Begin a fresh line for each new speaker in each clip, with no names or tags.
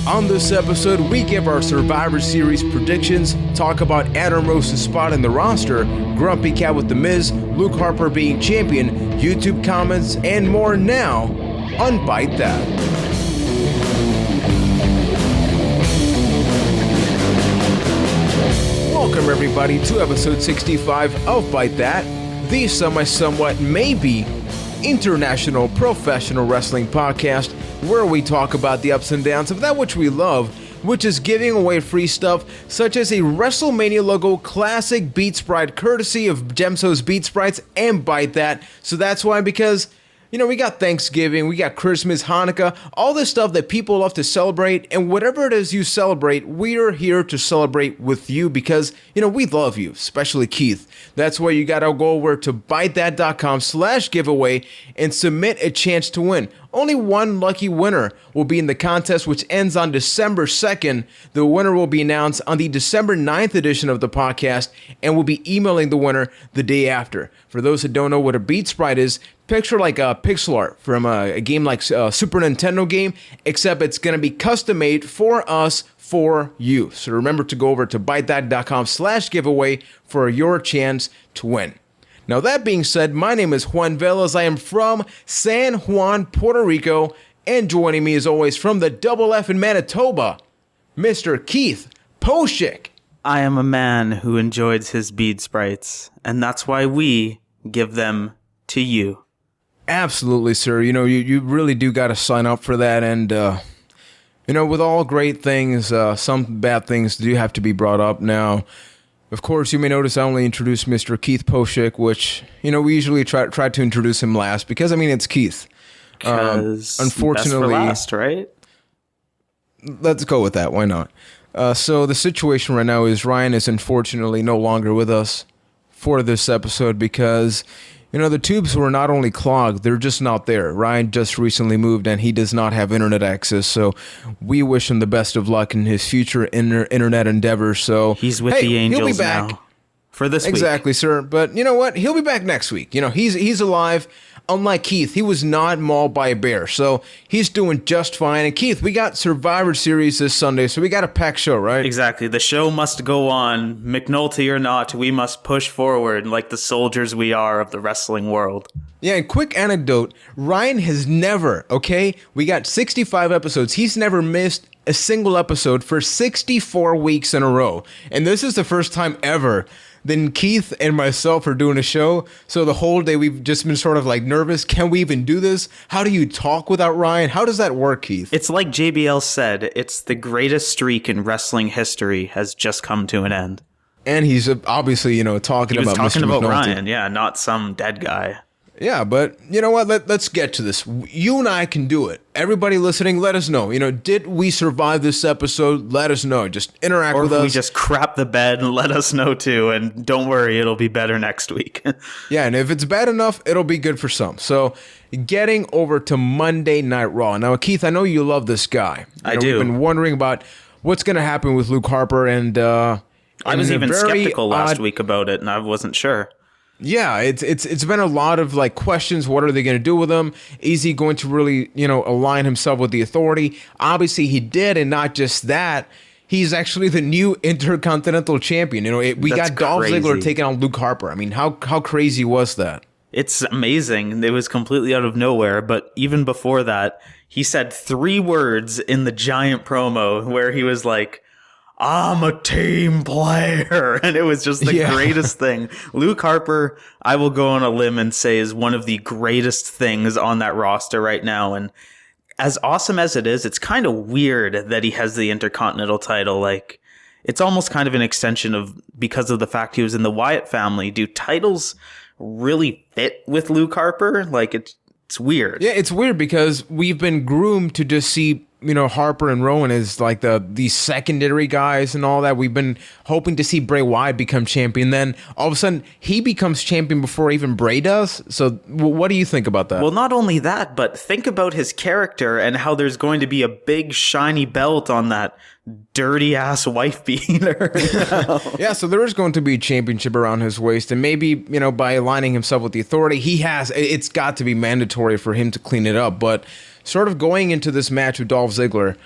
On this episode, we give our Survivor Series predictions, talk about Adam Rose's spot in the roster, Grumpy Cat with The Miz, Luke Harper being champion, YouTube comments, and more now on Byte That. Welcome everybody to episode 65 of Byte That, the somewhat maybe international professional wrestling podcast where we talk about the ups and downs of that which we love, which is giving away free stuff such as a WrestleMania logo classic Beat Sprite courtesy of Gemso's Beat Sprites and Byte That. So that's why, because we got Thanksgiving, we got Christmas, Hanukkah, all this stuff that people love to celebrate, and whatever it is you celebrate, we're here to celebrate with you because, we love you, especially Keith. That's why you gotta go over to bytethat.com/giveaway and submit a chance to win. Only one lucky winner will be in the contest, which ends on December 2nd. The winner will be announced on the December 9th edition of the podcast, and we'll be emailing the winner the day after. For those who don't know what a Beat Sprite is, picture like a pixel art from a game like a Super Nintendo game, except it's going to be custom made for us, for you. So remember to go over to bytethat.com/giveaway for your chance to win. Now that being said, my name is Juan Velas. I am from San Juan, Puerto Rico, and joining me as always from the Double F in Manitoba, Mr. Keith Poshik.
I am a man who enjoys his bead sprites, and that's why we give them to you.
Absolutely, sir. You really do got to sign up for that, and with all great things, some bad things do have to be brought up. Now, of course, you may notice I only introduced Mr. Keith Poshik, which, we usually try to introduce him last because, it's Keith. Unfortunately,
best for last, right?
Let's go with that. Why not? So the situation right now is Ryan is unfortunately no longer with us for this episode because, the tubes were not only clogged, they're just not there. Ryan just recently moved and he does not have internet access, so we wish him the best of luck in his future internet endeavors. So
he's with the Angels
he'll be back
now for this week.
Exactly, sir. But you know what? He'll be back next week. He's alive. Unlike Keith, he was not mauled by a bear, so he's doing just fine. And Keith, we got Survivor Series this Sunday, so we got a packed show, right?
Exactly. The show must go on. McNulty or not, we must push forward like the soldiers we are of the wrestling world.
Yeah, and quick anecdote, Ryan has never, we got 65 episodes. He's never missed a single episode for 64 weeks in a row. And this is the first time ever then Keith and myself are doing a show, so the whole day we've just been sort of like nervous. Can we even do this? How do you talk without Ryan? How does that work, Keith?
It's like JBL said, it's the greatest streak in wrestling history has just come to an end.
And he's obviously, talking about Mr. McNulty.
Ryan, yeah, not some dead guy.
Yeah, but you know what? Let's get to this. You and I can do it. Everybody listening, let us know. Did we survive this episode? Let us know. Just interact with us.
Or if we just crap the bed, and let us know too. And don't worry, it'll be better next week.
Yeah, and if it's bad enough, it'll be good for some. So getting over to Monday Night Raw. Now, Keith, I know you love this guy.
I do.
We've been wondering about what's going to happen with Luke Harper. And I
was even skeptical last week about it, and I wasn't sure.
Yeah, it's been a lot of questions. What are they going to do with him? Is he going to really, align himself with the Authority? Obviously he did, and not just that, he's actually the new Intercontinental Champion. We got Dolph Ziggler taking on Luke Harper. How crazy was that?
It's amazing. It was completely out of nowhere, but even before that, he said 3 words in the giant promo where he was like, I'm a team player. And it was just the greatest thing. Luke Harper, I will go on a limb and say, is one of the greatest things on that roster right now. And as awesome as it is, it's kind of weird that he has the Intercontinental title. It's almost kind of an extension of, because of the fact he was in the Wyatt family. Do titles really fit with Luke Harper? It's weird.
Yeah, it's weird because we've been groomed to just see Harper and Rowan as the secondary guys and all that. We've been hoping to see Bray Wyatt become champion. Then all of a sudden he becomes champion before even Bray does. So what do you think about that?
Well, not only that, but think about his character and how there's going to be a big shiny belt on that dirty ass wife beater.
Yeah, so there is going to be a championship around his waist, and maybe by aligning himself with the Authority, it's got to be mandatory for him to clean it up. But sort of going into this match with Dolph Ziggler,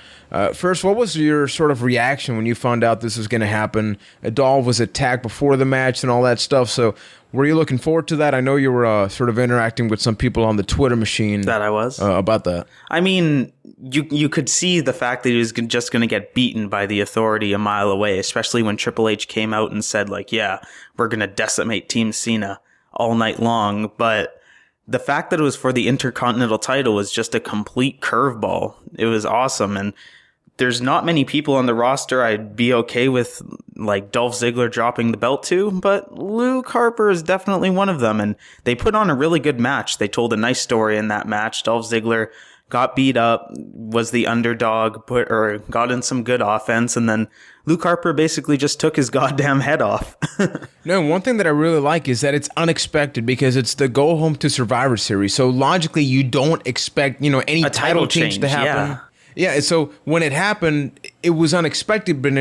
First, what was your sort of reaction when you found out this was going to happen? Dolph was attacked before the match and all that stuff. So were you looking forward to that? I know you were sort of interacting with some people on the Twitter machine.
That I was.
About that.
I mean, you could see the fact that he was just going to get beaten by the Authority a mile away, especially when Triple H came out and said, like, yeah, we're going to decimate Team Cena all night long. But the fact that it was for the Intercontinental title was just a complete curveball. It was awesome. And there's not many people on the roster I'd be okay with, like, Dolph Ziggler dropping the belt to, but Luke Harper is definitely one of them. And they put on a really good match. They told a nice story in that match. Dolph Ziggler got beat up, was the underdog, got in some good offense, and then Luke Harper basically just took his goddamn head off.
No, one thing that I really like is that it's unexpected because it's the go home to Survivor Series. So logically, you don't expect, any title change to happen.
Yeah.
Yeah, so when it happened, it was unexpected, but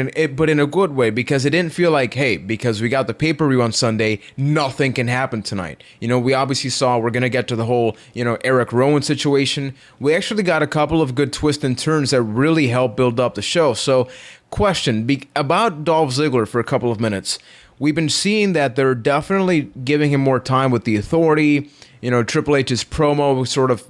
in a good way, because it didn't feel like, hey, because we got the pay-per-view on Sunday, nothing can happen tonight. We obviously saw, we're going to get to the whole, Eric Rowan situation. We actually got a couple of good twists and turns that really helped build up the show. So, question, about Dolph Ziggler for a couple of minutes. We've been seeing that they're definitely giving him more time with the Authority. Triple H's promo sort of,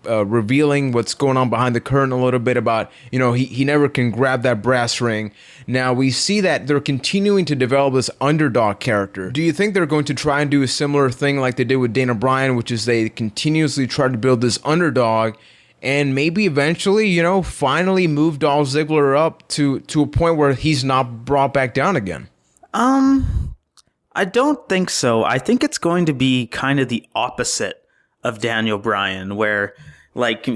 revealing what's going on behind the curtain a little bit about, he never can grab that brass ring. Now, we see that they're continuing to develop this underdog character. Do you think they're going to try and do a similar thing like they did with Dana Bryan, which is they continuously try to build this underdog and maybe eventually, finally move Dolph Ziggler up to a point where he's not brought back down again?
I don't think so. I think it's going to be kind of the opposite of Daniel Bryan, where like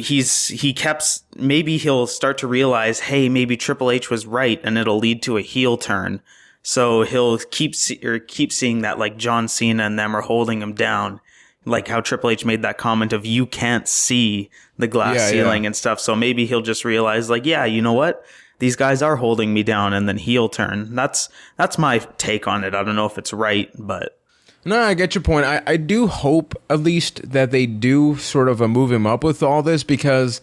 maybe he'll start to realize, hey, maybe Triple H was right and it'll lead to a heel turn. So he'll keep seeing that, like, John Cena and them are holding him down, like how Triple H made that comment of, you can't see the glass ceiling and stuff. So maybe he'll just realize, like, yeah, you know what? These guys are holding me down, and then heel turn. That's my take on it. I don't know if it's right, but
no, I get your point. I do hope, at least, that they do sort of move him up with all this, because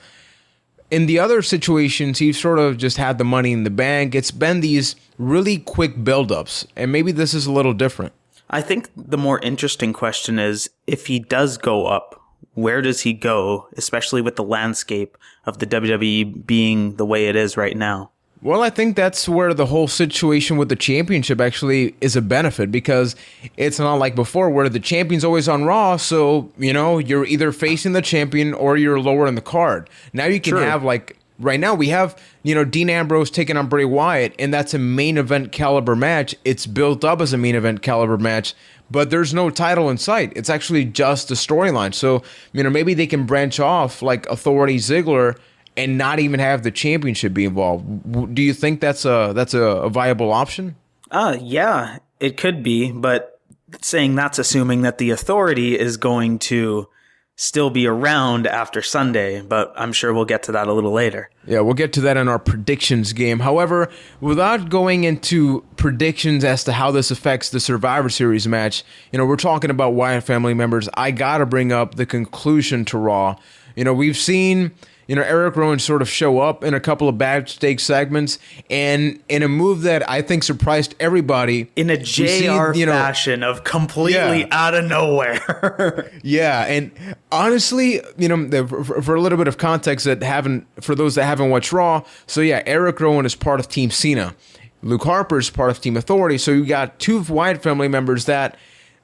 in the other situations, he's sort of just had the money in the bank. It's been these really quick buildups, and maybe this is a little different.
I think the more interesting question is, if he does go up, where does he go, especially with the landscape of the WWE being the way it is right now?
Well, I think that's where the whole situation with the championship actually is a benefit, because it's not like before where the champion's always on Raw, so, you're either facing the champion or you're lower in the card. Now you can have, like, right now we have, Dean Ambrose taking on Bray Wyatt, and that's a main event caliber match. It's built up as a main event caliber match, but there's no title in sight. It's actually just a storyline. So, maybe they can branch off like Authority Ziggler and not even have the championship be involved. Do you think that's a viable option?
Yeah, it could be, but saying that's assuming that the Authority is going to still be around after Sunday, but I'm sure we'll get to that a little later.
Yeah, we'll get to that in our predictions game. However, without going into predictions as to how this affects the Survivor Series match, we're talking about Wyatt family members. I gotta bring up the conclusion to Raw. We've seen Eric Rowan sort of show up in a couple of backstage segments, and in a move that I think surprised everybody.
In a JR fashion of completely out of nowhere.
Yeah, and honestly, for a little bit of context for those that haven't watched Raw, so yeah, Eric Rowan is part of Team Cena. Luke Harper is part of Team Authority, so you got two Wyatt family members that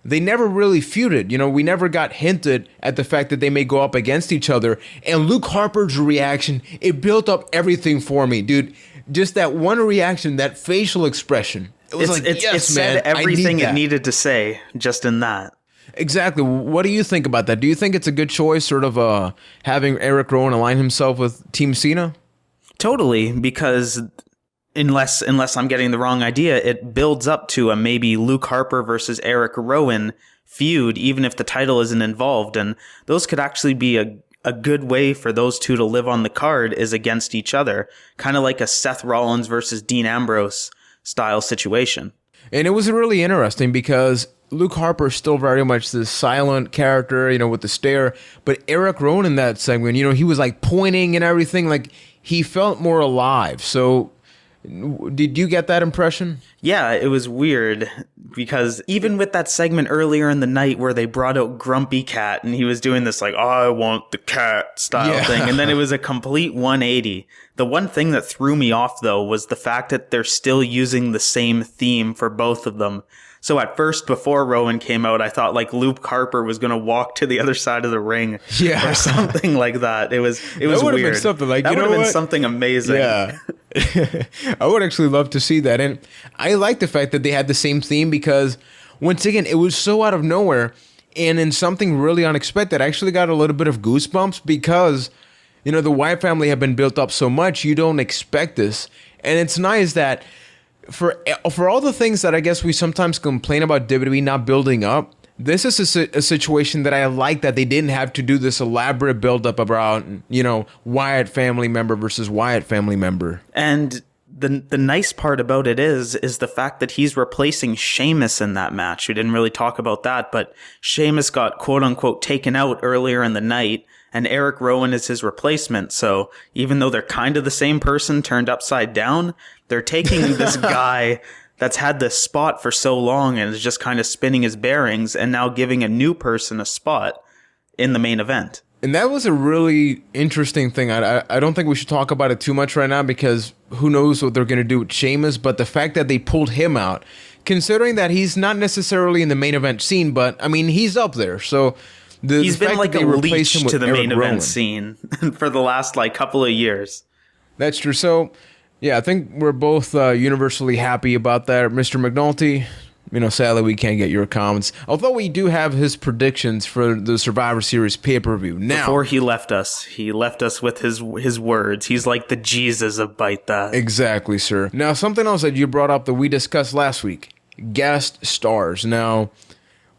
they never really feuded. We never got hinted at the fact that they may go up against each other. And Luke Harper's reaction, it built up everything for me, dude. Just that one reaction, that facial expression. It was
it said everything it needed to say just in that.
Exactly. What do you think about that? Do you think it's a good choice, sort of having Eric Rowan align himself with Team Cena?
Totally, because unless I'm getting the wrong idea, it builds up to a maybe Luke Harper versus Eric Rowan feud, even if the title isn't involved. And those could actually be a good way for those two to live on the card, is against each other. Kind of like a Seth Rollins versus Dean Ambrose style situation. And
it was really interesting because Luke Harper is still very much this silent character, with the stare. But Eric Rowan in that segment, he was like pointing and everything. Like, he felt more alive. So did you get that impression?
Yeah, it was weird because even with that segment earlier in the night where they brought out Grumpy Cat and he was doing this like, I want the cat style thing. And then it was a complete 180. The one thing that threw me off, though, was the fact that they're still using the same theme for both of them. So at first, before Rowan came out, I thought like Luke Harper was going to walk to the other side of the ring or something like that. It was weird.
That would have been something like,
that would have been something amazing.
Yeah. I would actually love to see that. And I like the fact that they had the same theme because, once again, it was so out of nowhere and in something really unexpected. I actually got a little bit of goosebumps because, you know, the Wyatt family have been built up so much, you don't expect this. And it's nice that for all the things that I guess we sometimes complain about WWE not building up, this is a situation that I like, that they didn't have to do this elaborate buildup about, you know, Wyatt family member versus Wyatt family member.
And the nice part about it is the fact that he's replacing Sheamus in that match. We didn't really talk about that, but Sheamus got quote unquote taken out earlier in the night, and Eric Rowan is his replacement. So even though they're kind of the same person turned upside down, they're taking this guy that's had this spot for so long and is just kind of spinning his bearings and now giving a new person a spot in the main event.
And that was a really interesting thing. I don't think we should talk about it too much right now because who knows what they're going to do with Sheamus. But the fact that they pulled him out, considering that he's not necessarily in the main event scene, but I mean, he's up there. So
he's been like a leech to the main event scene for the last like couple of years.
That's true. So yeah, I think we're both universally happy about that. Mr. McNulty, you know, sadly we can't get your comments. Although we do have his predictions for the Survivor Series pay-per-view. Now,
before he left us with his words. He's like the Jesus of Byte that.
Exactly, sir. Now, something else that you brought up that we discussed last week, guest stars. Now,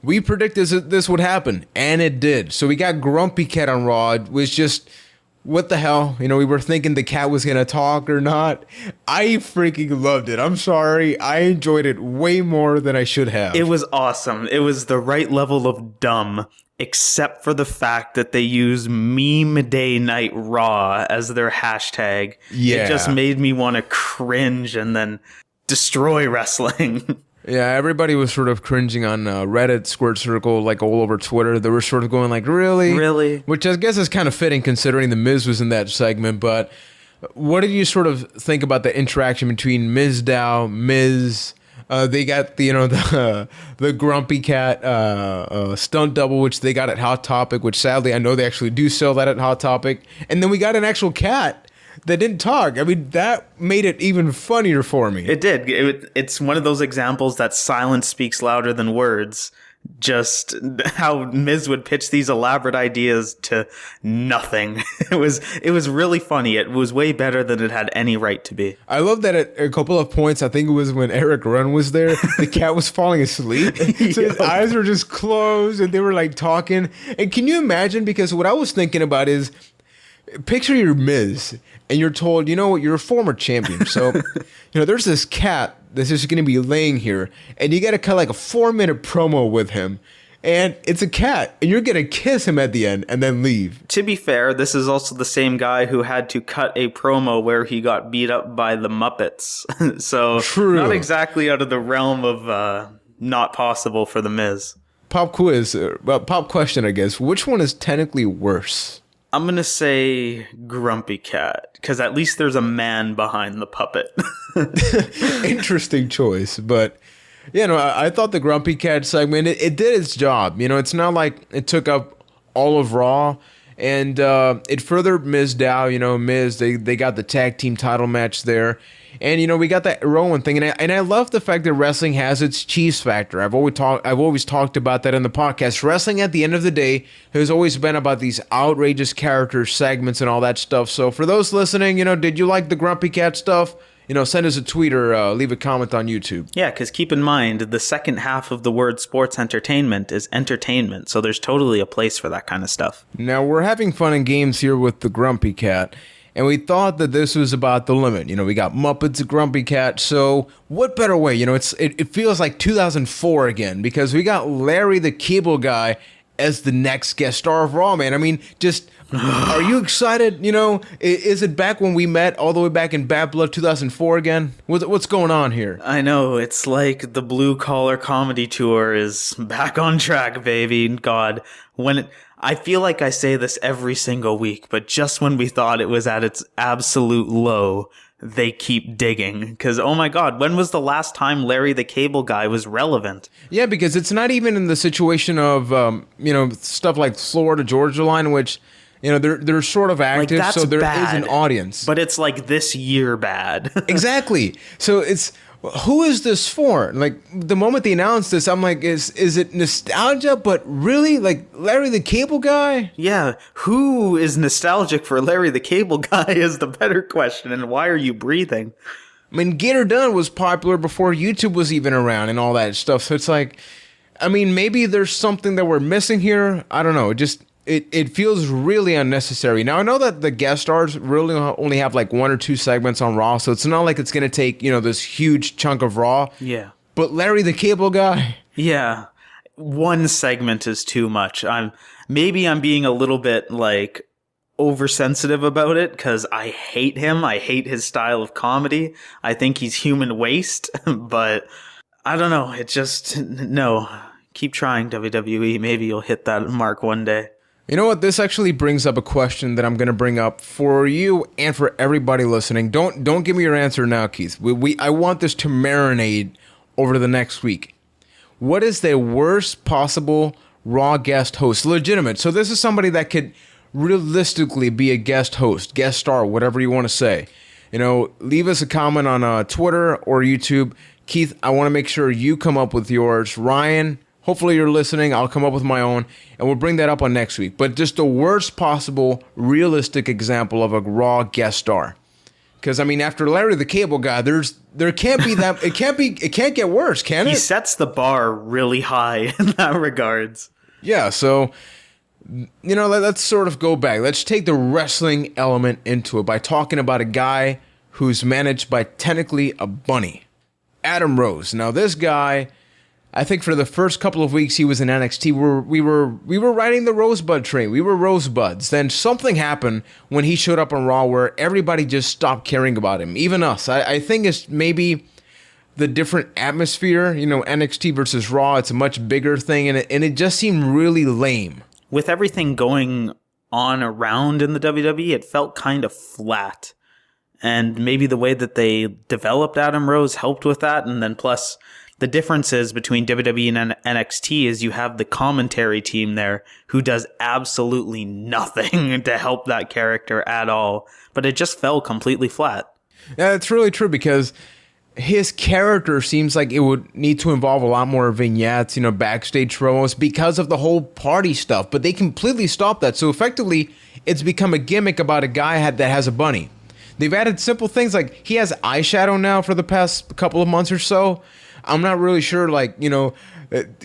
we predicted this would happen, and it did. So we got Grumpy Cat on Raw. It was just, what the hell? You know, we were thinking the cat was going to talk or not. I freaking loved it. I'm sorry. I enjoyed it way more than I should have.
It was awesome. It was the right level of dumb, except for the fact that they use Meme Day Night Raw as their hashtag.
Yeah.
It just made me want to cringe and then destroy wrestling.
Yeah, everybody was sort of cringing on Reddit, Squirt Circle, like all over Twitter. They were sort of going like, really?
Really?
Which I guess is kind of fitting considering The Miz was in that segment. But what did you sort of think about the interaction between Miz Dow, Miz? They got the Grumpy Cat stunt double, which they got at Hot Topic, which sadly I know they actually do sell that at Hot Topic. And then we got an actual cat that didn't talk. I mean, that made it even funnier for me.
It did. It's one of those examples that silence speaks louder than words. Just how Miz would pitch these elaborate ideas to nothing. It was really funny. It was way better than it had any right to be.
I love that at a couple of points, I think it was when Eric Rowan was there, the cat was falling asleep. So his eyes were just closed and they were like talking. And can you imagine? Because what I was thinking about is, picture you're Miz and you're told, you know what, you're a former champion. So, you know, there's this cat that's just going to be laying here and you got to cut like a 4-minute promo with him. And it's a cat and you're going to kiss him at the end and then leave.
To be fair, this is also the same guy who had to cut a promo where he got beat up by the Muppets. So
true.
Not exactly out of the realm of not possible for the Miz.
Pop quiz, pop question, I guess. Which one is technically worse?
I'm going to say Grumpy Cat, because at least there's a man behind the puppet.
Interesting choice, but you know, I thought the Grumpy Cat segment, it did its job. You know, it's not like it took up all of Raw, and it furthered Miz Dow. You know, Miz, they got the tag team title match there. And, you know, we got that Rowan thing. And I love the fact that wrestling has its cheese factor. I've always talked about that in the podcast. Wrestling, at the end of the day, has always been about these outrageous character segments and all that stuff. So for those listening, you know, did you like the Grumpy Cat stuff? You know, send us a tweet or leave a comment on YouTube.
Yeah, because keep in mind, the second half of the word sports entertainment is entertainment. So there's totally a place for that kind of stuff.
Now, we're having fun and games here with the Grumpy Cat. And we thought that this was about the limit. You know, we got Muppets, Grumpy Cat. So what better way? You know, it feels like 2004 again because we got Larry the Cable Guy as the next guest star of Raw, man. I mean, just Are you excited? Is it back when we met all the way back in Bad Blood 2004 again? What's going on here?
I know, it's like the Blue Collar Comedy Tour is back on track, baby. God, I feel like I say this every single week, but just when we thought it was at its absolute low, they keep digging. Because, oh my God, when was the last time Larry the Cable Guy was relevant?
Yeah, because it's not even in the situation of, stuff like Florida Georgia Line, which, they're sort of active,
that's
so there
bad,
is an audience.
But it's like this year bad.
Exactly. So who is this for? Like, the moment they announced this, I'm like, is it nostalgia? But really? Like, Larry the Cable Guy?
Yeah, who is nostalgic for Larry the Cable Guy is the better question, and why are you breathing?
I mean, Get Her Done was popular before YouTube was even around and all that stuff. So it's like, I mean, maybe there's something that we're missing here. I don't know. It feels really unnecessary. Now, I know that the guest stars really only have like 1 or 2 segments on Raw, so it's not like it's going to take, this huge chunk of Raw.
Yeah.
But Larry the Cable Guy?
Yeah. 1 segment is too much. I'm being a little bit like oversensitive about it because I hate him. I hate his style of comedy. I think he's human waste, but I don't know. It just, no. Keep trying, WWE. Maybe you'll hit that mark one day.
You know what? This actually brings up a question that I'm going to bring up for you and for everybody listening. Don't give me your answer now, Keith. I want this to marinate over the next week. What is the worst possible Raw guest host? Legitimate. So this is somebody that could realistically be a guest host, guest star, whatever you want to say. Leave us a comment on Twitter or YouTube. Keith, I want to make sure you come up with yours. Ryan, hopefully you're listening. I'll come up with my own, and we'll bring that up on next week. But just the worst possible realistic example of a Raw guest star. Because, I mean, after Larry the Cable Guy, there can't be that. It can't get worse, can it?
He sets the bar really high in that regards.
Yeah, so, let's sort of go back. Let's take the wrestling element into it by talking about a guy who's managed by technically a bunny. Adam Rose. Now, this guy, I think for the first couple of weeks he was in NXT, we were riding the Rosebud train. We were Rosebuds. Then something happened when he showed up on Raw where everybody just stopped caring about him, even us. I think it's maybe the different atmosphere. NXT versus Raw, it's a much bigger thing, and it just seemed really lame.
With everything going on around in the WWE, it felt kind of flat. And maybe the way that they developed Adam Rose helped with that. And then plus, the differences between WWE and NXT is you have the commentary team there who does absolutely nothing to help that character at all. But it just fell completely flat.
Yeah, that's really true because his character seems like it would need to involve a lot more vignettes, backstage promos because of the whole party stuff. But they completely stopped that. So effectively, it's become a gimmick about a guy that has a bunny. They've added simple things like he has eyeshadow now for the past couple of months or so. I'm not really sure,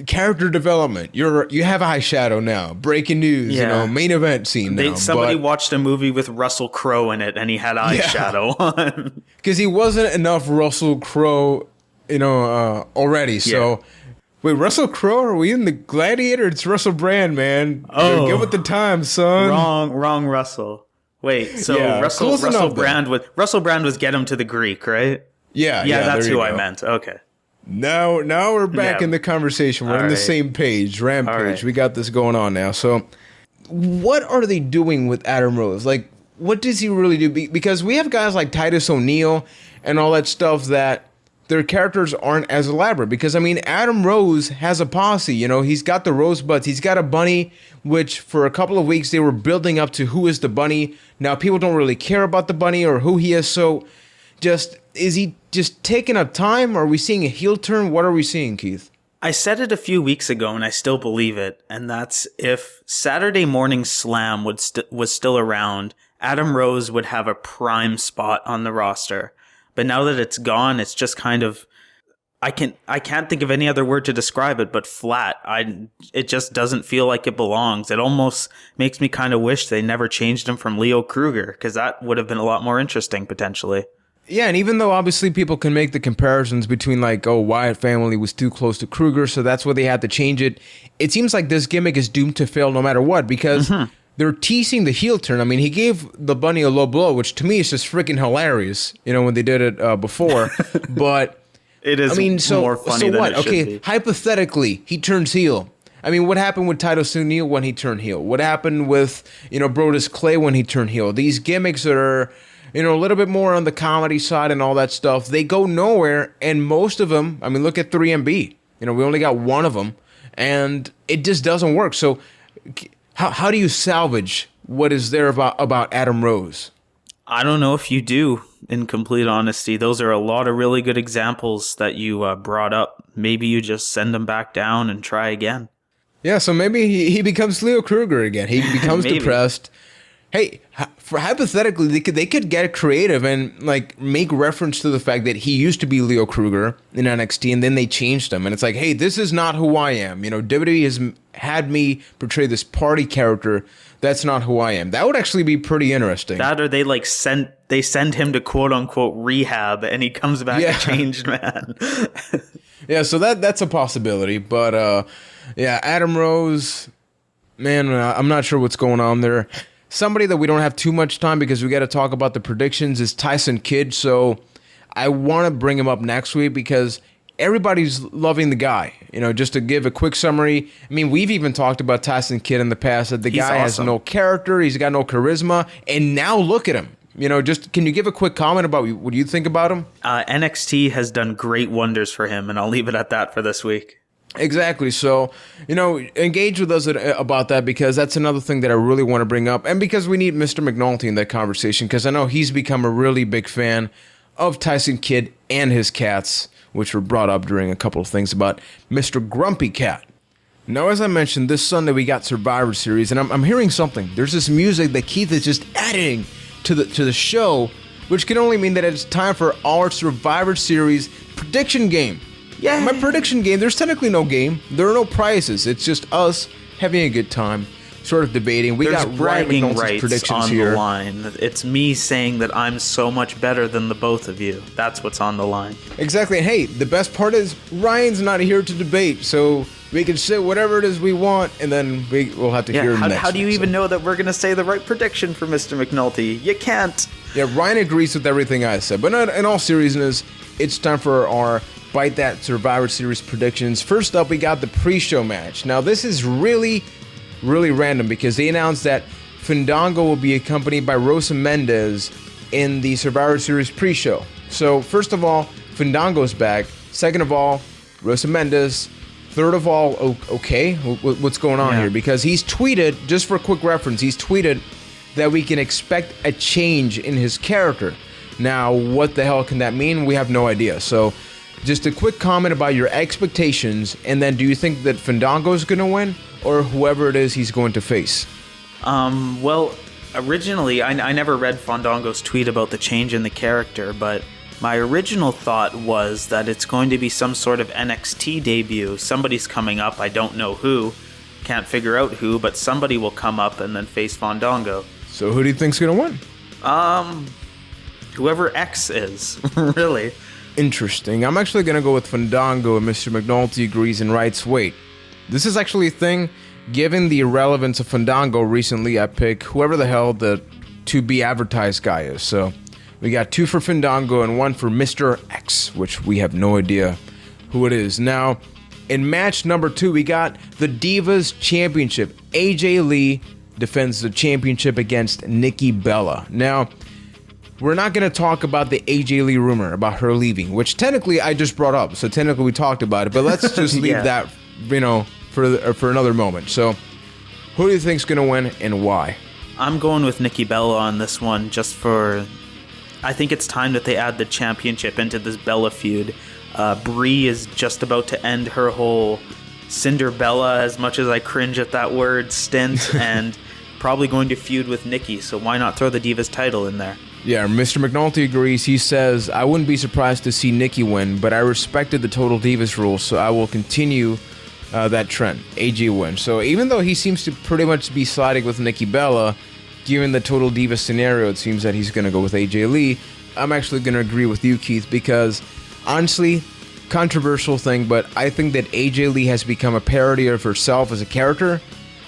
character development. You have eyeshadow now. Breaking news, main event scene now.
Somebody watched a movie with Russell Crowe in it, and he had eyeshadow on.
Because he wasn't enough Russell Crowe, already. So, wait, Russell Crowe? Are we in the Gladiator? It's Russell Brand, man.
Oh,
get with the time, son.
Wrong Russell. Wait, so Russell Brand was Get Him to the Greek, right?
Yeah,
that's who I meant. Okay.
Now we're back in the conversation. We're on the same page. Rampage. Right. We got this going on now. So, what are they doing with Adam Rose? Like, what does he really do? Because we have guys like Titus O'Neil and all that stuff that their characters aren't as elaborate. Because, I mean, Adam Rose has a posse. He's got the Rosebuds. He's got a bunny, which for a couple of weeks they were building up to who is the bunny. Now, people don't really care about the bunny or who he is. So, is he just taking up time? Are we seeing a heel turn? What are we seeing, Keith?
I said it a few weeks ago, and I still believe it. And that's if Saturday Morning Slam was still around, Adam Rose would have a prime spot on the roster. But now that it's gone, it's just kind of, I can't think of any other word to describe it but flat. It just doesn't feel like it belongs. It almost makes me kind of wish they never changed him from Leo Kruger, because that would have been a lot more interesting potentially.
Yeah, and even though obviously people can make the comparisons between Wyatt family was too close to Kruger, so that's why they had to change it. It seems like this gimmick is doomed to fail no matter what, because they're teasing the heel turn. I mean, he gave the bunny a low blow, which to me is just freaking hilarious, when they did it before. But
it is more funny than it should be.
Hypothetically, he turns heel. I mean, what happened with Titus O'Neil when he turned heel? What happened with, Brodus Clay when he turned heel? These gimmicks that are, a little bit more on the comedy side and all that stuff, they go nowhere. And most of them, I mean, look at 3MB. We only got one of them, and it just doesn't work. So how do you salvage what is there about Adam Rose?
I don't know if you do, in complete honesty. Those are a lot of really good examples that you brought up. Maybe you just send them back down and try again.
Yeah, so maybe he becomes Leo Kruger again. He becomes depressed. Hey, hypothetically, they could get creative and make reference to the fact that he used to be Leo Kruger in NXT, and then they changed him. And it's like, hey, this is not who I am. WWE has had me portray this party character. That's not who I am. That would actually be pretty interesting.
That, or they send him to quote unquote rehab, and he comes back a changed man.
Yeah, so that's a possibility. But Adam Rose, man, I'm not sure what's going on there. Somebody that we don't have too much time because we got to talk about the predictions is Tyson Kidd. So I want to bring him up next week because everybody's loving the guy. Just to give a quick summary. I mean, we've even talked about Tyson Kidd in the past that the guy has no character. He's got no charisma. And now look at him. Can you give a quick comment about what you think about him?
NXT has done great wonders for him, and I'll leave it at that for this week.
Exactly. So, engage with us about that because that's another thing that I really want to bring up. And because we need Mr. McNulty in that conversation because I know he's become a really big fan of Tyson Kidd and his cats, which were brought up during a couple of things about Mr. Grumpy Cat. Now, as I mentioned, this Sunday we got Survivor Series, and I'm hearing something. There's this music that Keith is just adding to the show, which can only mean that it's time for our Survivor Series prediction game. Yeah, my prediction game, there's technically no game. There are no prizes. It's just us having a good time, sort of debating.
There's
got
bragging rights on the line. It's me saying that I'm so much better than the both of you. That's what's on the line.
Exactly. And hey, the best part is Ryan's not here to debate, so we can say whatever it is we want, and then we'll have to hear next.
How do you even know that we're going to say the right prediction for Mr. McNulty? You can't.
Yeah, Ryan agrees with everything I said. But in all seriousness, it's time for our Byte That Survivor Series predictions. First up, we got the pre-show match. Now, this is really, really random because they announced that Fandango will be accompanied by Rosa Mendes in the Survivor Series pre-show. So, first of all, Fandango's back. Second of all, Rosa Mendes. Third of all, okay, what's going on here? Because he's tweeted, just for a quick reference, he's tweeted that we can expect a change in his character. Now, what the hell can that mean? We have no idea. So, just a quick comment about your expectations, and then do you think that Fandango is going to win, or whoever it is he's going to face?
Well, originally, I never read Fandango's tweet about the change in the character, but my original thought was that it's going to be some sort of NXT debut. Somebody's coming up, I don't know who, can't figure out who, but somebody will come up and then face Fandango.
So who do you think's going to win?
Whoever X is, really.
Interesting. I'm actually going to go with Fandango, and Mr. McNulty agrees and writes, wait, this is actually a thing? Given the irrelevance of Fandango recently, I pick whoever the hell the to-be-advertised guy is. So we got 2 for Fandango and 1 for Mr. X, which we have no idea who it is. Now, in match number 2, we got the Divas Championship. AJ Lee defends the championship against Nikki Bella. Now, we're not going to talk about the AJ Lee rumor about her leaving, which technically I just brought up. So technically we talked about it, but let's just leave that, for another moment. So who do you think's going to win and why?
I'm going with Nikki Bella on this one I think it's time that they add the championship into this Bella feud. Brie is just about to end her whole Cinderbella, as much as I cringe at that word, stint, and probably going to feud with Nikki. So why not throw the Divas title in there?
Yeah, Mr. McNulty agrees. He says, I wouldn't be surprised to see Nikki win, but I respected the Total Divas rule, so I will continue that trend. AJ wins. So even though he seems to pretty much be siding with Nikki Bella, given the Total Divas scenario, it seems that he's going to go with AJ Lee. I'm actually going to agree with you, Keith, because honestly, controversial thing, but I think that AJ Lee has become a parody of herself as a character.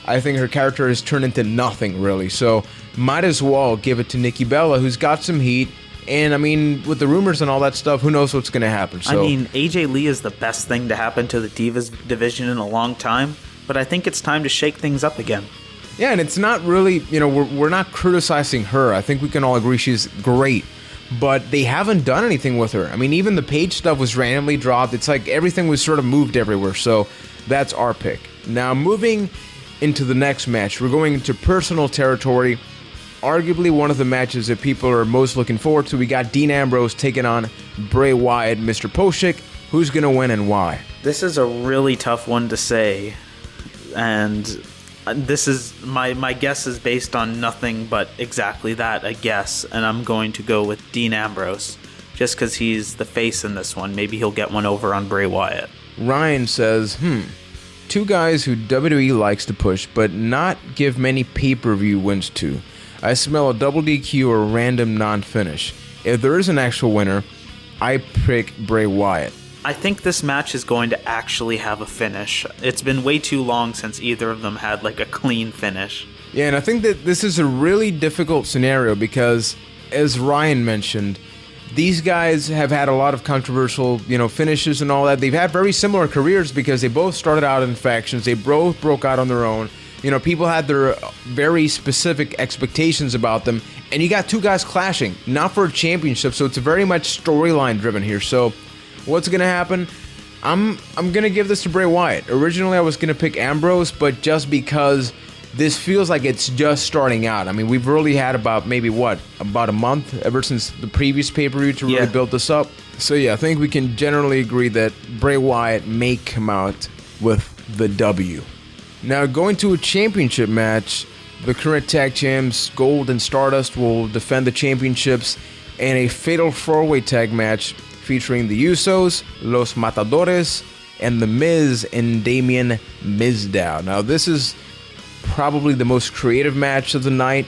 I think her character has turned into nothing, really. So might as well give it to Nikki Bella, who's got some heat. And, I mean, with the rumors and all that stuff, who knows what's going to happen. So,
I mean, AJ Lee is the best thing to happen to the Divas division in a long time. But I think it's time to shake things up again.
Yeah, and it's not really, we're not criticizing her. I think we can all agree she's great. But they haven't done anything with her. I mean, even the Paige stuff was randomly dropped. It's like everything was sort of moved everywhere. So that's our pick. Now, moving into the next match, we're going into personal territory. Arguably one of the matches that people are most looking forward to. We got Dean Ambrose taking on Bray Wyatt, Mr. Poshik. Who's going to win and why?
This is a really tough one to say. And this is my guess is based on nothing but exactly that, a guess, and I'm going to go with Dean Ambrose just because he's the face in this one. Maybe he'll get one over on Bray Wyatt.
Ryan says, two guys who WWE likes to push but not give many pay-per-view wins to. I smell a double DQ or random non-finish. If there is an actual winner, I pick Bray Wyatt.
I think this match is going to actually have a finish. It's been way too long since either of them had like a clean finish.
Yeah, and I think that this is a really difficult scenario because, as Ryan mentioned, these guys have had a lot of controversial, finishes and all that. They've had very similar careers because they both started out in factions. They both broke out on their own. People had their very specific expectations about them. And you got two guys clashing, not for a championship, so it's very much storyline driven here. So what's going to happen? I'm going to give this to Bray Wyatt. Originally, I was going to pick Ambrose, but just because this feels like it's just starting out. I mean, we've really had about a month ever since the previous pay-per-view to really build this up. So yeah, I think we can generally agree that Bray Wyatt may come out with the W. Now, going to a championship match, the current tag champs, Gold and Stardust, will defend the championships in a fatal four-way tag match featuring the Usos, Los Matadores, and The Miz and Damien Mizdow. Now, this is probably the most creative match of the night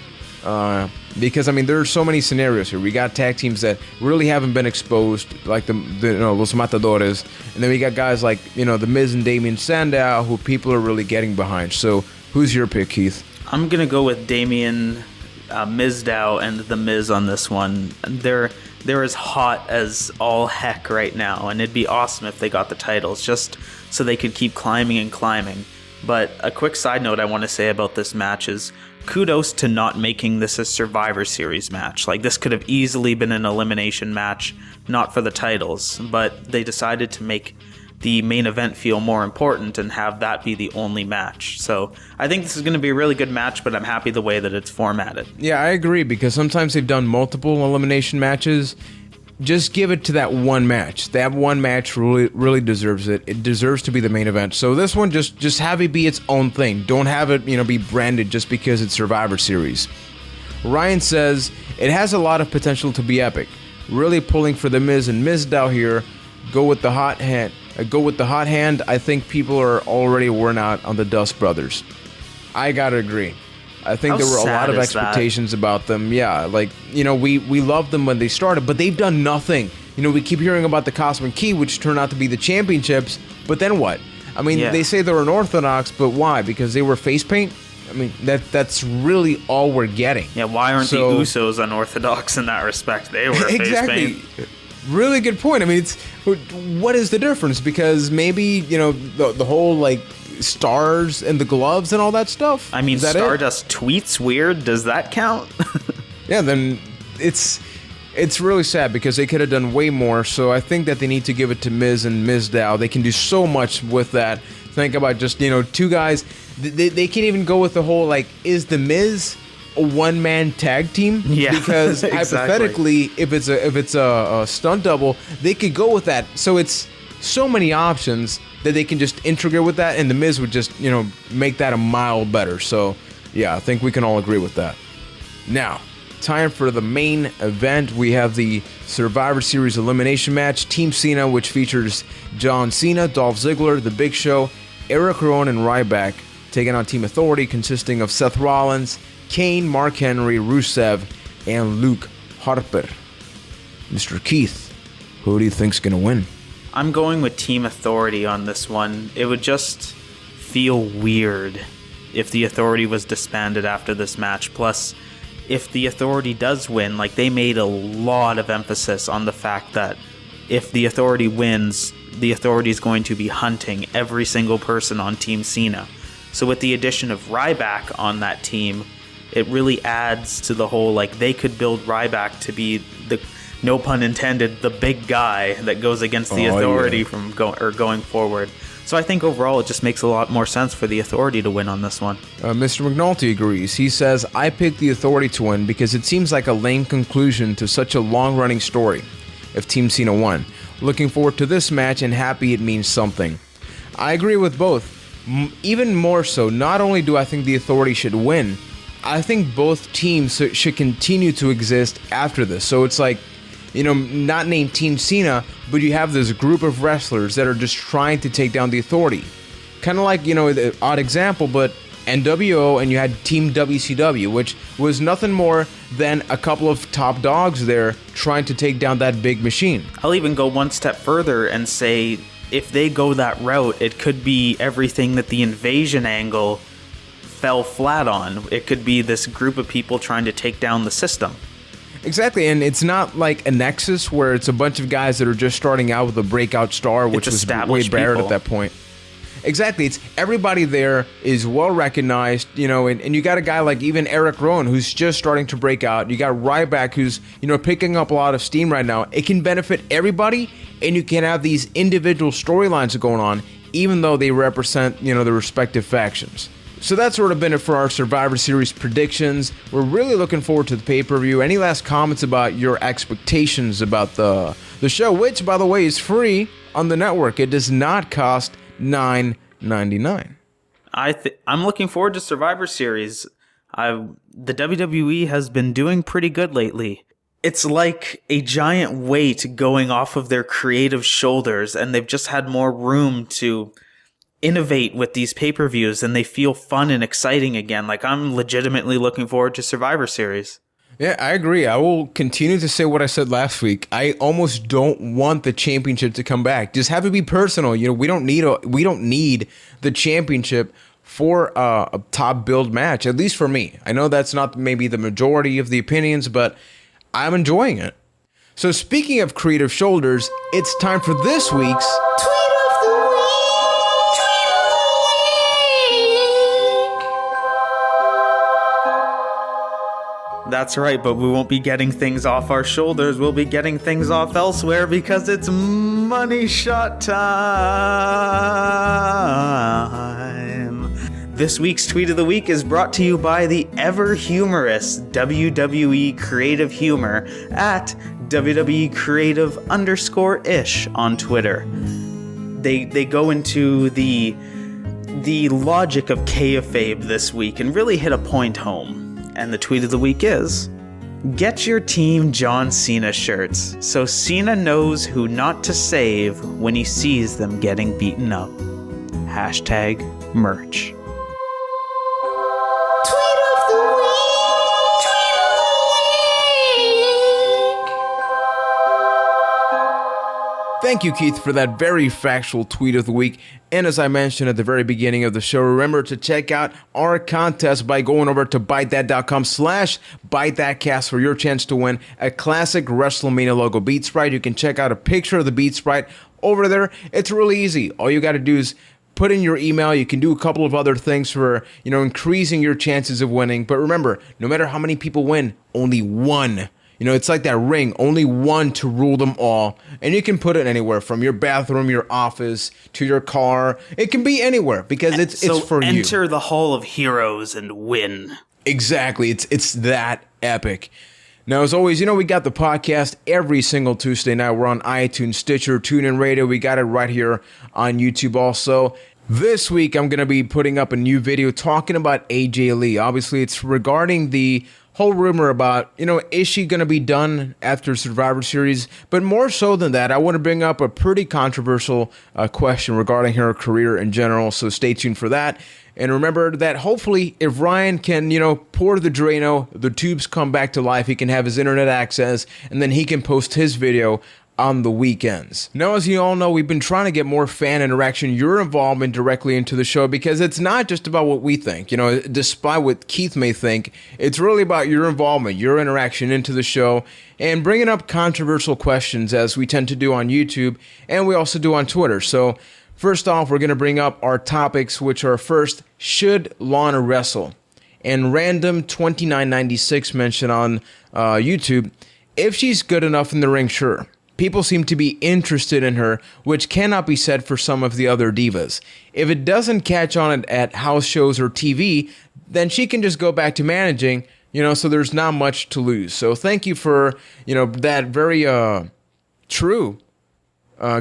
because, I mean, there are so many scenarios here. We got tag teams that really haven't been exposed, like the Los Matadores, and then we got guys like, The Miz and Damien Sandow, who people are really getting behind. So, who's your pick, Keith?
I'm going to go with Damien Mizdow and The Miz on this one. They're as hot as all heck right now, and it'd be awesome if they got the titles just so they could keep climbing and climbing. But a quick side note I want to say about this match is kudos to not making this a Survivor Series match. Like, this could have easily been an elimination match, not for the titles, but they decided to make the main event feel more important and have that be the only match. So I think this is going to be a really good match, but I'm happy the way that it's formatted.
Yeah, I agree, because sometimes they've done multiple elimination matches. Just give it to that one match. That one match really deserves it. It deserves to be the main event. So this one, just have it be its own thing. Don't have it, be branded just because it's Survivor Series. Ryan says it has a lot of potential to be epic. Really pulling for the Miz and Mizdow here. Go with the hot hand. I think people are already worn out on the Dust Brothers. I gotta agree. I think there were a lot of expectations about them. Yeah, we loved them when they started, but they've done nothing. We keep hearing about the Cosmic Key, which turned out to be the championships, but then what? I mean, They say they're unorthodox, but why? Because they were face paint? I mean, that's really all we're getting.
Yeah, why aren't the Usos unorthodox in that respect? They were face paint.
Really good point. I mean, what is the difference? Because maybe, the whole, stars and the gloves and all that stuff?
I mean, Stardust tweets weird. Does that count?
Yeah, then it's really sad because they could have done way more. So I think that they need to give it to Miz and Mizdow. They can do so much with that. Think about just, two guys. They can even go with the whole, is the Miz a one-man tag team?
Yeah,
because hypothetically, if it's a stunt double, they could go with that. So it's so many options that they can just integrate with that, and the Miz would just make that a mile better. So yeah, I think we can all agree with that. Now, time for the main event. We have the Survivor Series elimination match, Team Cena, which features John Cena, Dolph Ziggler, The Big Show, Eric Rowan, and Ryback, taking on Team Authority, consisting of Seth Rollins, Kane, Mark Henry, Rusev, and Luke Harper. Mr. Keith, who do you think's gonna win?
I'm going with Team Authority on this one. It would just feel weird if the Authority was disbanded after this match. Plus, if the Authority does win, like, they made a lot of emphasis on the fact that if the Authority wins, the Authority is going to be hunting every single person on Team Cena. So with the addition of Ryback on that team, it really adds to the whole, like, they could build Ryback to be the, no pun intended, the big guy that goes against the Authority from going forward. So I think overall it just makes a lot more sense for the Authority to win on this one.
Mr. McNulty agrees. He says, I picked the Authority to win because it seems like a lame conclusion to such a long-running story if Team Cena won. Looking forward to this match and happy it means something. I agree with both. Even more so, not only do I think the Authority should win, I think both teams should continue to exist after this. So it's like, you know, not named Team Cena, but you have this group of wrestlers that are just trying to take down the Authority. Kind of like, you know, the odd example, but NWO, and you had Team WCW, which was nothing more than a couple of top dogs there trying to take down that big machine.
I'll even go one step further and say, if they go that route, it could be everything that the Invasion angle fell flat on. It could be this group of people trying to take down the system.
Exactly, and it's not like a Nexus where it's a bunch of guys that are just starting out with a breakout star, which was way Barrett at that point. Exactly, it's everybody there is well recognized, you know, and you got a guy like even Eric Rowan who's just starting to break out. You got Ryback who's, you know, picking up a lot of steam right now. It can benefit everybody, and you can have these individual storylines going on, even though they represent, you know, the respective factions. So that's sort of been it for our Survivor Series predictions. We're really looking forward to the pay-per-view. Any last comments about your expectations about the show, which, by the way, is free on the network. It does not cost $9.99.
I'm looking forward to Survivor Series. The WWE has been doing pretty good lately. It's like a giant weight going off of their creative shoulders, and they've just had more room to innovate with these pay-per-views, and they feel fun and exciting again. Like, I'm legitimately looking forward to Survivor Series.
Yeah, I agree. I will continue to say what I said last week. I almost don't want the championship to come back. Just have it be personal. You know, we don't need the championship for a top build match, at least for me. I know that's not maybe the majority of the opinions, but I'm enjoying it. So speaking of creative shoulders, it's time for this week's
That's right, but we won't be getting things off our shoulders. We'll be getting things off elsewhere because it's money shot time. This week's Tweet of the Week is brought to you by the ever-humorous WWE Creative Humor at WWE Creative_ish on Twitter. They go into the logic of kayfabe this week and really hit a point home. And the tweet of the week is, get your Team John Cena shirts so Cena knows who not to save when he sees them getting beaten up. #merch.
Thank you, Keith, for that very factual tweet of the week. And as I mentioned at the very beginning of the show, remember to check out our contest by going over to bytethat.com/bytethatcast for your chance to win a classic WrestleMania logo Beat Sprite. You can check out a picture of the Beat Sprite over there. It's really easy. All you got to do is put in your email. You can do a couple of other things for, you know, increasing your chances of winning. But remember, no matter how many people win, only one. You know, it's like that ring, only one to rule them all. And you can put it anywhere from your bathroom, your office, to your car. It can be anywhere because it's for you.
Enter the Hall of Heroes and win.
Exactly. It's that epic. Now, as always, you know, we got the podcast every single Tuesday night. We're on iTunes, Stitcher, TuneIn Radio. We got it right here on YouTube also. This week, I'm going to be putting up a new video talking about AJ Lee. Obviously, it's regarding the whole rumor about, you know, is she going to be done after Survivor Series? But more so than that, I want to bring up a pretty controversial question regarding her career in general. So stay tuned for that. And remember that hopefully if Ryan can, you know, pour the Drano, the tubes come back to life, he can have his internet access, and then he can post his video on the weekends. Now, as you all know, we've been trying to get more fan interaction, your involvement directly into the show, because it's not just about what we think. You know, despite what Keith may think, it's really about your involvement, your interaction into the show, and bringing up controversial questions as we tend to do on YouTube, and we also do on Twitter. So first off, we're going to bring up our topics, which are first, should Lana wrestle? And Random 2996 mentioned on YouTube, if she's good enough in the ring, sure. People seem to be interested in her, which cannot be said for some of the other divas. If it doesn't catch on at house shows or TV, then she can just go back to managing, so there's not much to lose. So thank you for, that very true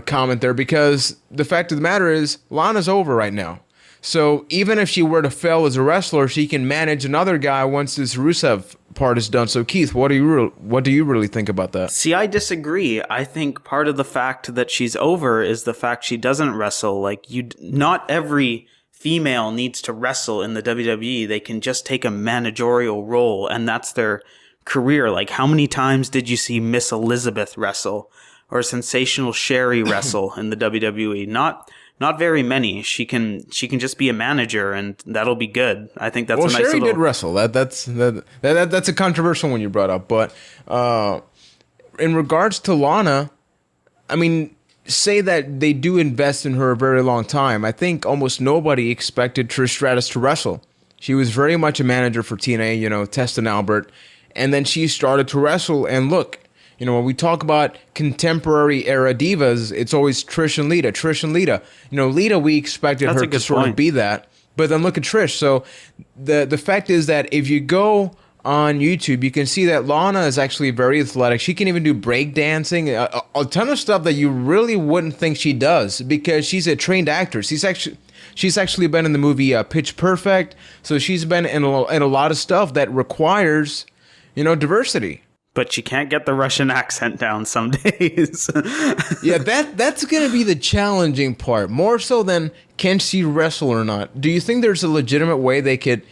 comment there, because the fact of the matter is Lana's over right now. So even if she were to fail as a wrestler, she can manage another guy once this Rusev part is done. So Keith, what do you really think about that?
See, I disagree. I think part of the fact that she's over is the fact she doesn't wrestle. Like, not every female needs to wrestle in the WWE. They can just take a managerial role, and that's their career. Like, how many times did you see Miss Elizabeth wrestle or Sensational Sherry wrestle in the WWE? Not very many. She can just be a manager, and that'll be good. I think that's a nice
Sherry did wrestle. That's a controversial one you brought up. But in regards to Lana, I mean, say that they do invest in her a very long time. I think almost nobody expected Trish Stratus to wrestle. She was very much a manager for TNA, Test and Albert, and then she started to wrestle. And look, when we talk about contemporary era divas, it's always Trish and Lita. Lita, we expected her to sort of be that. But then look at Trish. So the fact is that if you go on YouTube, you can see that Lana is actually very athletic. She can even do break dancing, a ton of stuff that you really wouldn't think she does, because she's a trained actress. She's actually been in the movie Pitch Perfect. So she's been in a lot of stuff that requires, diversity.
But she can't get the Russian accent down some days.
Yeah, that's going to be the challenging part, more so than can she wrestle or not. Do you think there's a legitimate way they could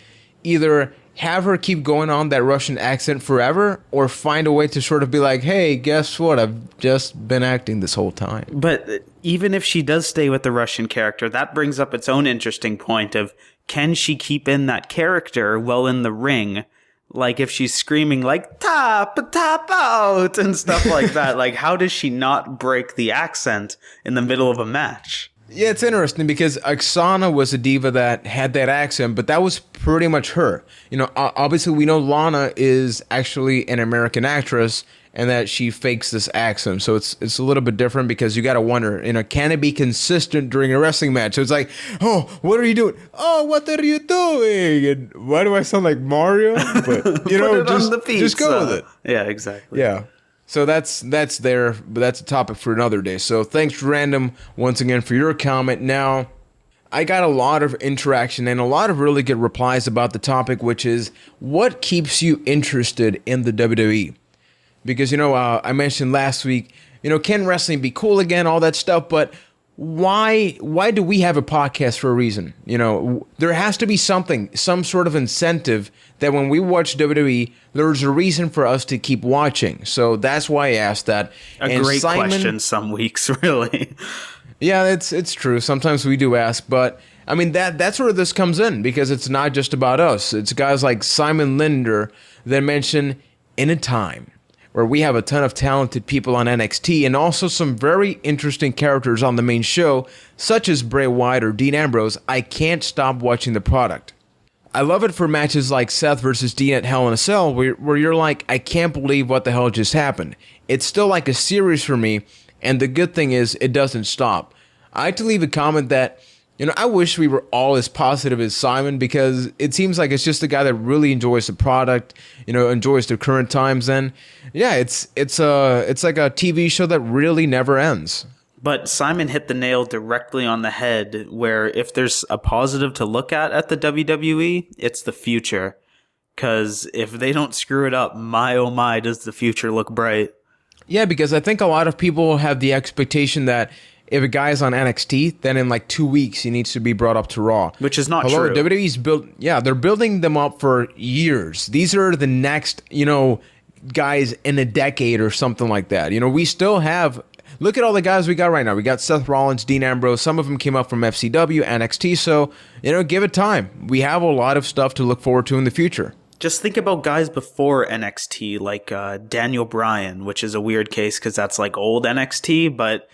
either have her keep going on that Russian accent forever, or find a way to sort of be like, hey, guess what? I've just been acting this whole time.
But even if she does stay with the Russian character, that brings up its own interesting point of, can she keep in that character while in the ring? Like, if she's screaming like tap out and stuff like that, like, how does she not break the accent in the middle of a match?
Yeah, it's interesting because Oksana was a diva that had that accent, but that was pretty much her. Obviously we know Lana is actually an American actress and that she fakes this accent. So it's a little bit different, because you got to wonder, can it be consistent during a wrestling match? So it's like, oh, what are you doing? Oh, what are you doing? And why do I sound like Mario? But, just go with it.
Yeah, exactly.
Yeah. So that's there, but that's a topic for another day. So thanks, Random, once again for your comment. Now, I got a lot of interaction and a lot of really good replies about the topic, which is, what keeps you interested in the WWE? Because, I mentioned last week, can wrestling be cool again, all that stuff, but why do we have a podcast for a reason? There has to be some sort of incentive that when we watch WWE, there's a reason for us to keep watching. So that's why I asked that.
Great question some weeks, really.
Yeah, it's true. Sometimes we do ask, but I mean, that's where this comes in, because it's not just about us. It's guys like Simon Linder that mention, in a time where we have a ton of talented people on NXT and also some very interesting characters on the main show, such as Bray Wyatt or Dean Ambrose, I can't stop watching the product. I love it for matches like Seth versus Dean at Hell in a Cell, where you're like, I can't believe what the hell just happened. It's still like a series for me, and the good thing is it doesn't stop. I had to leave a comment that, I wish we were all as positive as Simon, because it seems like it's just a guy that really enjoys the product, enjoys the current times. And yeah, it's like a TV show that really never ends.
But Simon hit the nail directly on the head, where if there's a positive to look at the WWE, it's the future. Because if they don't screw it up, my oh my, does the future look bright.
Yeah, because I think a lot of people have the expectation that if a guy is on NXT, then in like 2 weeks he needs to be brought up to Raw.
Which is not true.
WWE's they're building them up for years. These are the next, guys in a decade or something like that. We still have Look at all the guys we got right now. We got Seth Rollins, Dean Ambrose. Some of them came up from FCW, NXT. So, give it time. We have a lot of stuff to look forward to in the future.
Just think about guys before NXT, like Daniel Bryan, which is a weird case because that's like old NXT, but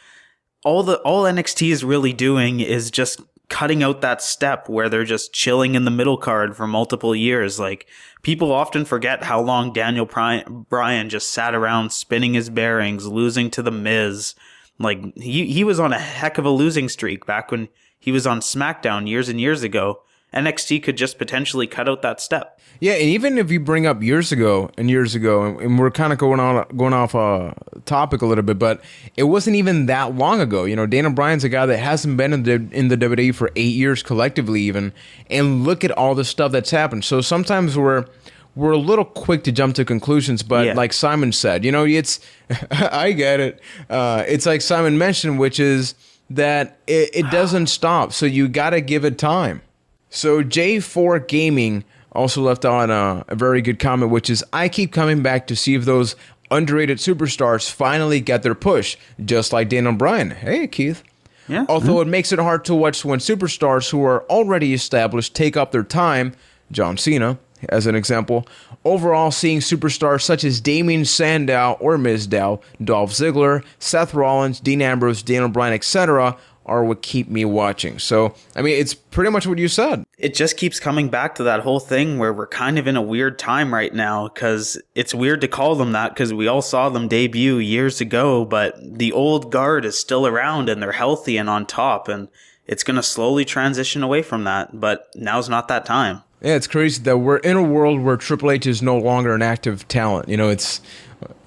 all NXT is really doing is just cutting out that step where they're just chilling in the middle card for multiple years. Like, people often forget how long Daniel Bryan just sat around spinning his bearings, losing to The Miz. Like, he was on a heck of a losing streak back when he was on SmackDown years and years ago. NXT could just potentially cut out that step.
Yeah, and even if you bring up years ago, and we're kind of going off topic a little bit, but it wasn't even that long ago. Daniel Bryan's a guy that hasn't been in the WWE for 8 years collectively, even, and look at all the stuff that's happened. So sometimes we're a little quick to jump to conclusions, but like Simon said, it's I get it. It's like Simon mentioned, which is that it doesn't stop. So you got to give it time. So J4 Gaming also left on a very good comment, which is, I keep coming back to see if those underrated superstars finally get their push, just like Daniel Bryan. Hey, Keith.
Yeah.
Although it makes it hard to watch when superstars who are already established take up their time, John Cena, as an example. Overall, seeing superstars such as Damien Sandow or Mizdow, Dolph Ziggler, Seth Rollins, Dean Ambrose, Daniel Bryan, etc., are what keep me watching. So, it's pretty much what you said.
It just keeps coming back to that whole thing where we're kind of in a weird time right now, because it's weird to call them that because we all saw them debut years ago, but the old guard is still around and they're healthy and on top, and it's going to slowly transition away from that, but now's not that time.
Yeah, it's crazy that we're in a world where Triple H is no longer an active talent.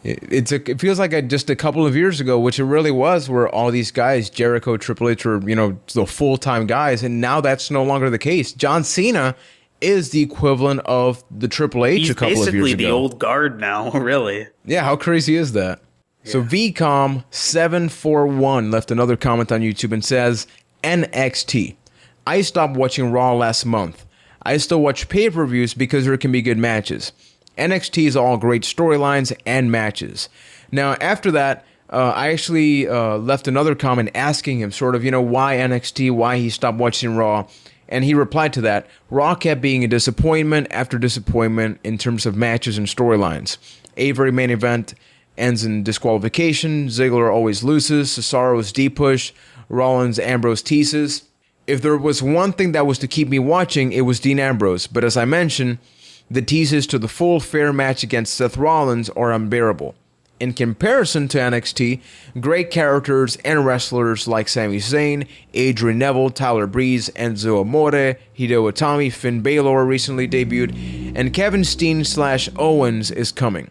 It feels like just a couple of years ago, which it really was, where all these guys, Jericho, Triple H, were, the full-time guys, and now that's no longer the case. John Cena is the equivalent of the Triple H a couple of years ago. He's
basically the old guard now, really.
Yeah, how crazy is that? Yeah. So VCOM741 left another comment on YouTube and says, NXT. I stopped watching Raw last month. I still watch pay-per-views because there can be good matches. NXT is all great storylines and matches. Now, after that, I actually left another comment asking him sort of, why NXT, why he stopped watching Raw. And he replied to that, Raw kept being a disappointment after disappointment in terms of matches and storylines. Every main event ends in disqualification. Ziggler always loses. Cesaro's D-push. Rollins, Ambrose teases. If there was one thing that was to keep me watching, it was Dean Ambrose. But as I mentioned, the teases to the full fair match against Seth Rollins are unbearable. In comparison to NXT, great characters and wrestlers like Sami Zayn, Adrian Neville, Tyler Breeze, Enzo Amore, Hideo Itami, Finn Balor recently debuted, and Kevin Steen/Owens is coming.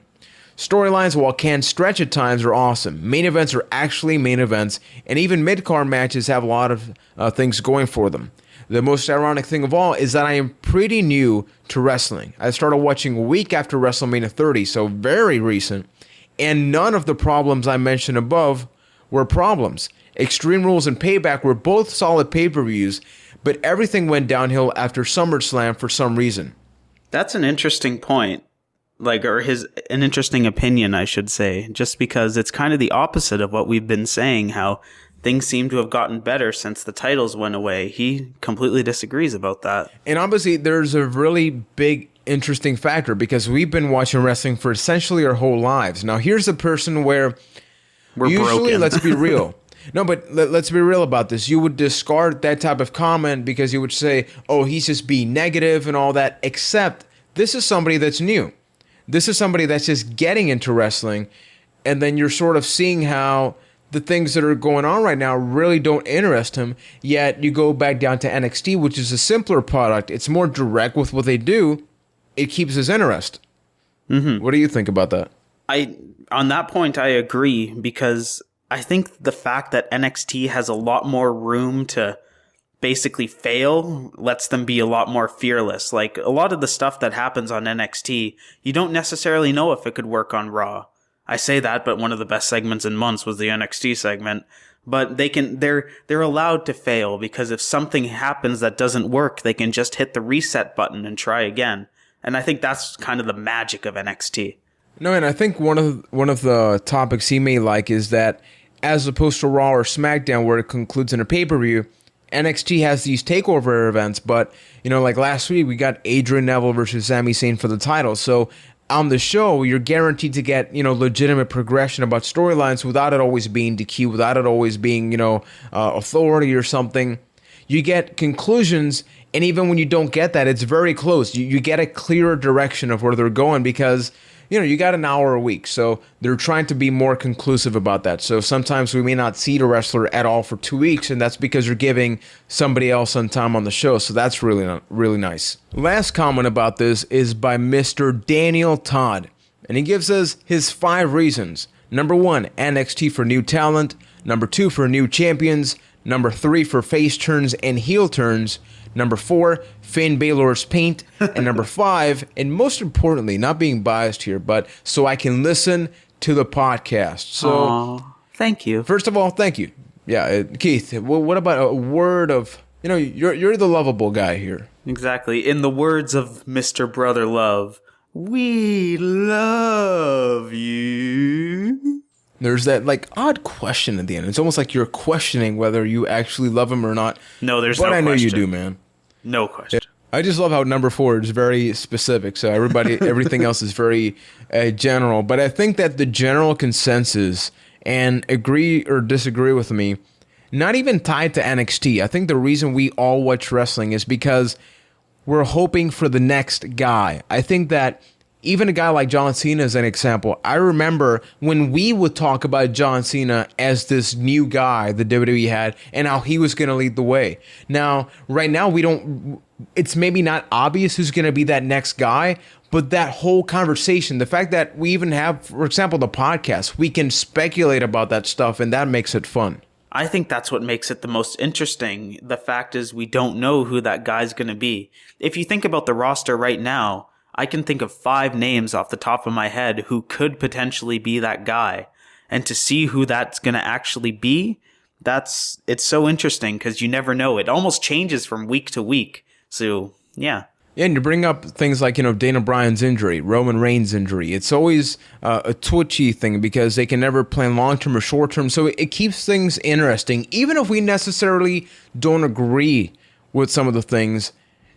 Storylines, while can stretch at times, are awesome. Main events are actually main events, and even mid-card matches have a lot of things going for them. The most ironic thing of all is that I am pretty new to wrestling. I started watching a week after WrestleMania 30, so very recent, and none of the problems I mentioned above were problems. Extreme Rules and Payback were both solid pay-per-views, but everything went downhill after SummerSlam for some reason.
That's an interesting point. An interesting opinion, I should say, just because it's kind of the opposite of what we've been saying, how things seem to have gotten better since the titles went away. He completely disagrees about that.
And obviously, there's a really big, interesting factor because we've been watching wrestling for essentially our whole lives. Now, here's a person where
we're
usually,
broken.
Let's be real. No, but let's be real about this. You would discard that type of comment because you would say, oh, he's just being negative and all that, except this is somebody that's new. This is somebody that's just getting into wrestling, and then you're sort of seeing how the things that are going on right now really don't interest him, yet you go back down to NXT, which is a simpler product. It's more direct with what they do. It keeps his interest. Mm-hmm. What do you think about that?
On that point, I agree, because I think the fact that NXT has a lot more room to basically fail lets them be a lot more fearless. Like, a lot of the stuff that happens on NXT, you don't necessarily know if it could work on Raw. I say that, but one of the best segments in months was the NXT segment. But they're allowed to fail, because if something happens that doesn't work, they can just hit the reset button and try again. And I think that's kind of the magic of NXT.
No, and I think one of the topics he may like is that as opposed to Raw or SmackDown where it concludes in a pay-per-view, NXT has these takeover events, but, like last week, we got Adrian Neville versus Sami Zayn for the title. So on the show, you're guaranteed to get, legitimate progression about storylines without it always being DQ, without it always being, authority or something. You get conclusions, and even when you don't get that, it's very close. You get a clearer direction of where they're going because, you got an hour a week. So they're trying to be more conclusive about that. So sometimes we may not see the wrestler at all for 2 weeks, and that's because you're giving somebody else some time on the show. So that's really, really nice. Last comment about this is by Mr. Daniel Todd, and he gives us his 5 reasons. Number 1, NXT for new talent. Number 2, for new champions. Number 3, for face turns and heel turns. Number 4, Finn Balor's paint. And number 5, and most importantly, not being biased here, but so I can listen to the podcast. So,
aww, thank you.
First of all, thank you. Yeah, Keith, what about a word of, you're the lovable guy here.
Exactly. In the words of Mr. Brother Love, we love you.
There's that odd question at the end. It's almost like you're questioning whether you actually love him or not.
No, there's no question.
But I know you do, man.
No question.
I just love how number 4 is very specific. So everything else is very general. But I think that the general consensus, and agree or disagree with me, not even tied to NXT. I think the reason we all watch wrestling is because we're hoping for the next guy. I think that even a guy like John Cena is an example. I remember when we would talk about John Cena as this new guy the WWE had and how he was going to lead the way. Now, right now, it's maybe not obvious who's going to be that next guy, but that whole conversation, the fact that we even have, for example, the podcast, we can speculate about that stuff, and that makes it fun.
I think that's what makes it the most interesting. The fact is we don't know who that guy's going to be. If you think about the roster right now, I can think of 5 names off the top of my head who could potentially be that guy. And to see who that's going to actually be, it's so interesting because you never know. It almost changes from week to week. So, yeah.
Yeah, and you bring up things like, Dana Bryan's injury, Roman Reigns' injury. It's always a twitchy thing because they can never plan long-term or short-term. So it keeps things interesting. Even if we necessarily don't agree with some of the things,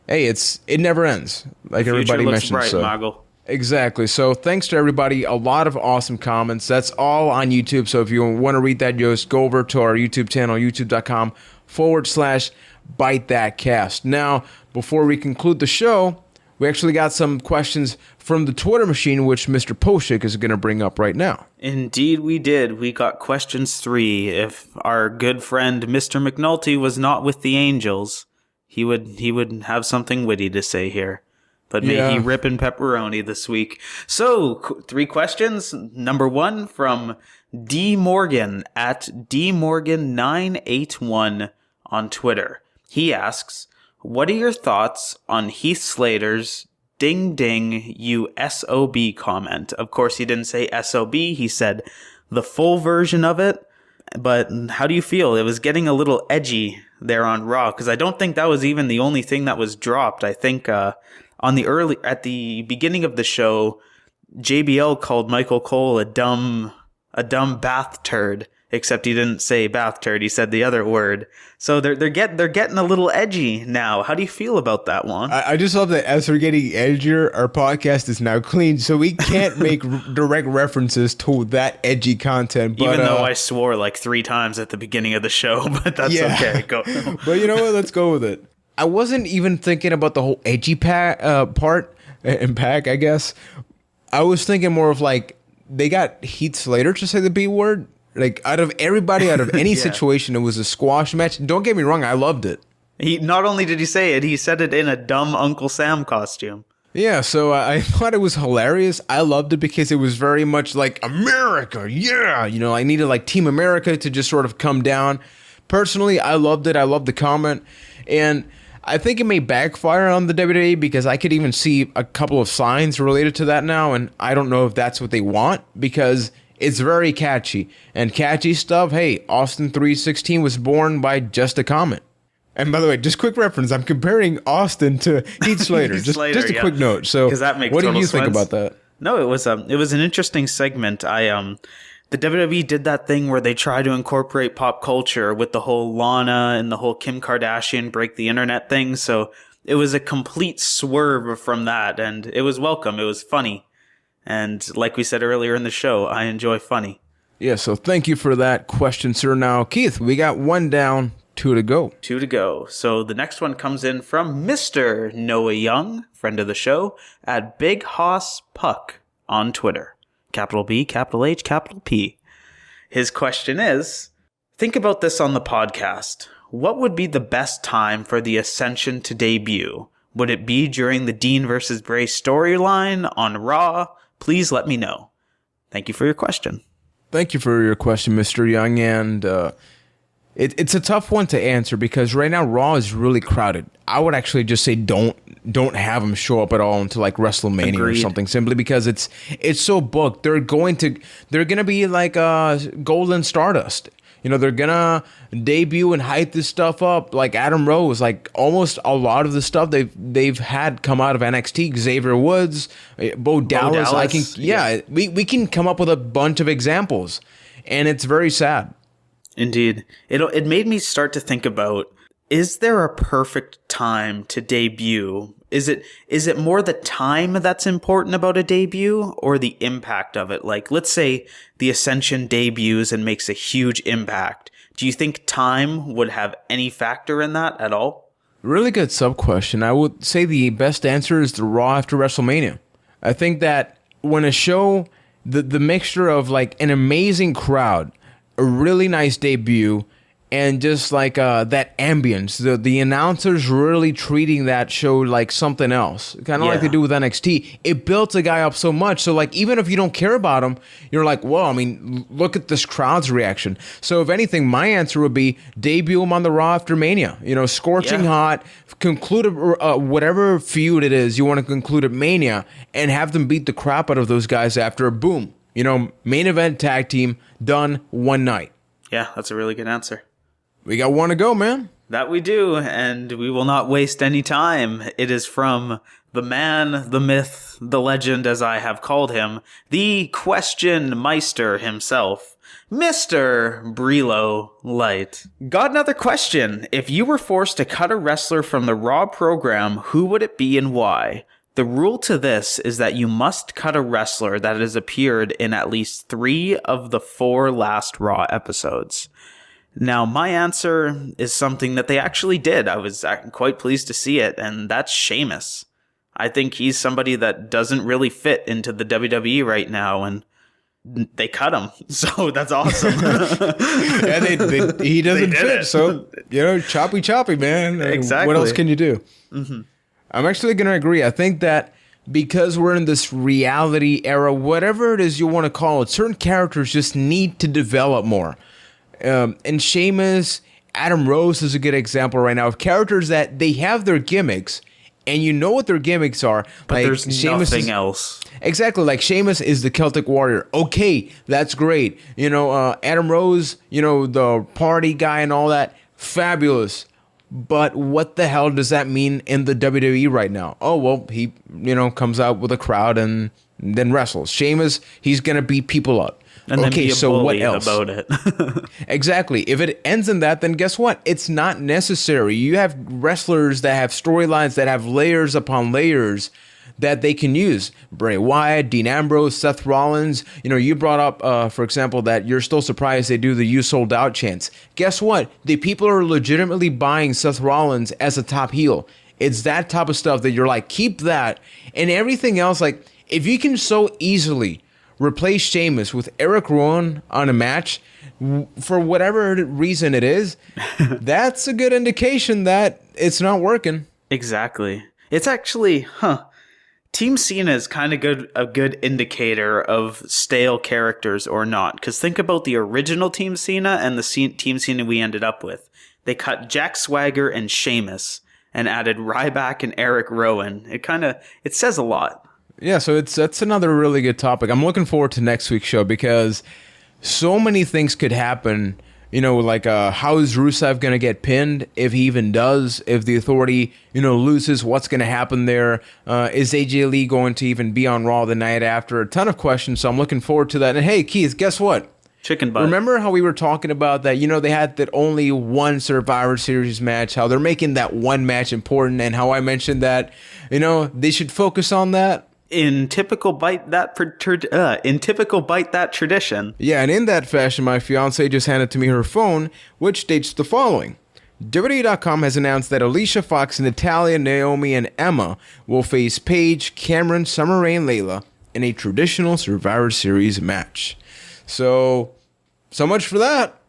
hey, it never ends, like everybody mentioned.
Bright,
so.
Margle.
Exactly. So thanks to everybody. A lot of awesome comments. That's all on YouTube. So if you want to read that, just go over to our YouTube channel, youtube.com/ByteThatCast. Now, before we conclude the show, we actually got some questions from the Twitter machine, which Mr. Poshik is going to bring up right now.
Indeed, we did. We got questions 3. If our good friend Mr. McNulty was not with the Angels, he would have something witty to say here. But may he rip in pepperoni this week. So, 3 questions. Number 1 from D. Morgan at DMorgan981 on Twitter. He asks, what are your thoughts on Heath Slater's ding ding you SOB comment? Of course, he didn't say SOB. He said the full version of it. But how do you feel? It was getting a little edgy there on Raw, because I don't think that was even the only thing that was dropped. I think at the beginning of the show, JBL called Michael Cole a dumb bath turd, except he didn't say bath turd. He said the other word. So they're getting a little edgy now. How do you feel about that one?
I just love that as we're getting edgier, our podcast is now clean, so we can't make direct references to that edgy content. But,
even though I swore like 3 times at the beginning of the show, but that's okay. Go.
But you know what? Let's go with it. I wasn't even thinking about the whole edgy part and pack, I guess. I was thinking more of like, they got Heath Slater to say the B word. Like, out of everybody, out of any situation, it was a squash match. Don't get me wrong, I loved it.
He not only did he say it, he said it in a dumb Uncle Sam costume.
Yeah, so I thought it was hilarious. I loved it because it was very much like, America, yeah! I needed like Team America to just sort of come down. Personally, I loved it. I loved the comment. And I think it may backfire on the WWE because I could even see a couple of signs related to that now, and I don't know if that's what they want because it's very catchy. And catchy stuff, hey, Austin 316 was born by just a comment. And by the way, just quick reference, I'm comparing Austin to Heath Slater. just a quick note. So
that makes
what do you
sense.
think about that?
No, it was an interesting segment. the WWE did that thing where they try to incorporate pop culture with the whole Lana and the whole Kim Kardashian break the internet thing. So it was a complete swerve from that, and it was welcome. It was funny. And like we said earlier in the show, I enjoy funny.
Yeah, so thank you for that question, sir. Now, Keith, we got 1 down, 2 to go.
2 to go. So the next one comes in from Mr. Noah Young, friend of the show, at Big Hoss Puck on Twitter. Capital B, capital H, capital P. His question is, think about this on the podcast. What would be the best time for the Ascension to debut? Would it be during the Dean versus Bray storyline on Raw? Please let me know. Thank you for your question.
Thank you for your question, Mr. Young. And it's a tough one to answer because right now Raw is really crowded. I would actually just say don't have them show up at all until like WrestleMania or something, simply because it's so booked. They're gonna be like Golden Stardust. You know, they're gonna debut and hype this stuff up like Adam Rose, like almost a lot of the stuff they've had come out of NXT. Xavier Woods, Bo Dallas. We can come up with a bunch of examples, and it's very sad.
Indeed, it made me start to think about: is there a perfect time to debut? Is it more the time that's important about a debut or the impact of it? Like, let's say the Ascension debuts and makes a huge impact. Do you think time would have any factor in that at all?
Really good sub-question. I would say the best answer is the Raw after WrestleMania. I think that when a show, the mixture of like an amazing crowd, a really nice debut, and just like that ambience, the announcers really treating that show like something else, kind of like they do with NXT. It built a guy up so much. So like even if you don't care about him, you're like, well, I mean, look at this crowd's reaction. So if anything, my answer would be debut him on the Raw after Mania. You know, scorching hot, conclude whatever feud it is you want to conclude at Mania, and have them beat the crap out of those guys after. Boom. You know, main event tag team done one night.
Yeah, that's a really good answer.
We got 1 to go, man.
That we do, and we will not waste any time. It is from the man, the myth, the legend, as I have called him, the Question Meister himself, Mr. Brelo Light. Got another question. If you were forced to cut a wrestler from the Raw program, who would it be and why? The rule to this is that you must cut a wrestler that has appeared in at least 3 of the 4 last Raw episodes. Now, my answer is something that they actually did. I was quite pleased to see it, and that's Sheamus. I think he's somebody that doesn't really fit into the WWE right now, and they cut him. So that's awesome.
He doesn't fit, so, you know, choppy, man.
Exactly.
What else can you do? Mm-hmm. I'm actually going to agree. I think that because we're in this reality era, whatever it is you want to call it, certain characters just need to develop more. And Sheamus, Adam Rose is a good example right now of characters that they have their gimmicks, and you know what their gimmicks are.
But
like,
there's nothing else.
Exactly. Like Sheamus is the Celtic Warrior. Okay, that's great. You know, Adam Rose, you know, the party guy and all that. Fabulous. But what the hell does that mean in the WWE right now? Oh, well, he, you know, comes out with a crowd and then wrestles. Sheamus, he's going to beat people up.
And then be a bully about it.
Exactly. If it ends in that, then guess what? It's not necessary. You have wrestlers that have storylines that have layers upon layers that they can use. Bray Wyatt, Dean Ambrose, Seth Rollins. You know, you brought up, for example, that you're still surprised they do the "you sold out" chants. Guess what? The people are legitimately buying Seth Rollins as a top heel. It's that type of stuff that you're like, keep that. And everything else, like, if you can so easily replace Sheamus with Eric Rowan on a match, for whatever reason it is, that's a good indication that it's not working.
Exactly. It's actually, Team Cena is kind of a good indicator of stale characters or not. Because think about the original Team Cena and the Team Cena we ended up with. They cut Jack Swagger and Sheamus and added Ryback and Eric Rowan. It says a lot.
Yeah, so that's another really good topic. I'm looking forward to next week's show because so many things could happen. You know, like how is Rusev going to get pinned, if he even does? If the Authority, you know, loses, what's going to happen there? Is AJ Lee going to even be on Raw the night after? A ton of questions, so I'm looking forward to that. And hey, Keith, guess what?
Chicken butt.
Remember how we were talking about that, they had that only one Survivor Series match, how they're making that one match important, and how I mentioned that, they should focus on that?
In typical Byte that tradition.
Yeah, and in that fashion, my fiance just handed to me her phone, which states the following. WWE.com has announced that Alicia Fox, Natalya, Naomi, and Emma will face Paige, Cameron, Summer Rae, and Layla in a traditional Survivor Series match. So much for that.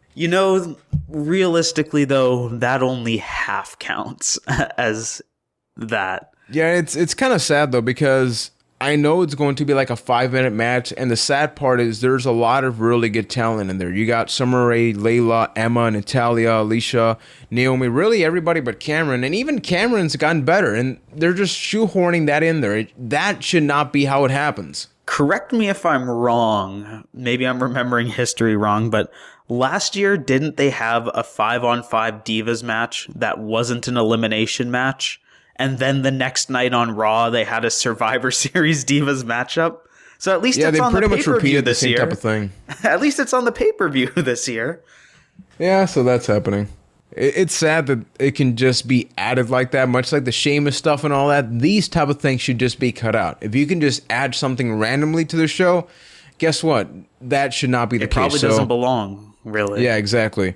Realistically, though, that only half counts as that.
Yeah, it's kind of sad, though, because I know it's going to be like a 5-minute match, and the sad part is there's a lot of really good talent in there. You got Summer Rae, Layla, Emma, Natalya, Alicia, Naomi, really everybody but Cameron, and even Cameron's gotten better, and they're just shoehorning that in there. That should not be how it happens.
Correct me if I'm wrong. Maybe I'm remembering history wrong, but last year, didn't they have a 5-on-5 Divas match that wasn't an elimination match? And then the next night on Raw, they had a Survivor Series Divas matchup. So at least it's on the pay-per-view this year.
Type of thing.
At least it's on the pay-per-view this year.
Yeah, so that's happening. It's sad that it can just be added like that, much like the Sheamus stuff and all that. These type of things should just be cut out. If you can just add something randomly to the show, guess what? That should not be the case.
It probably doesn't belong, really.
Yeah, exactly.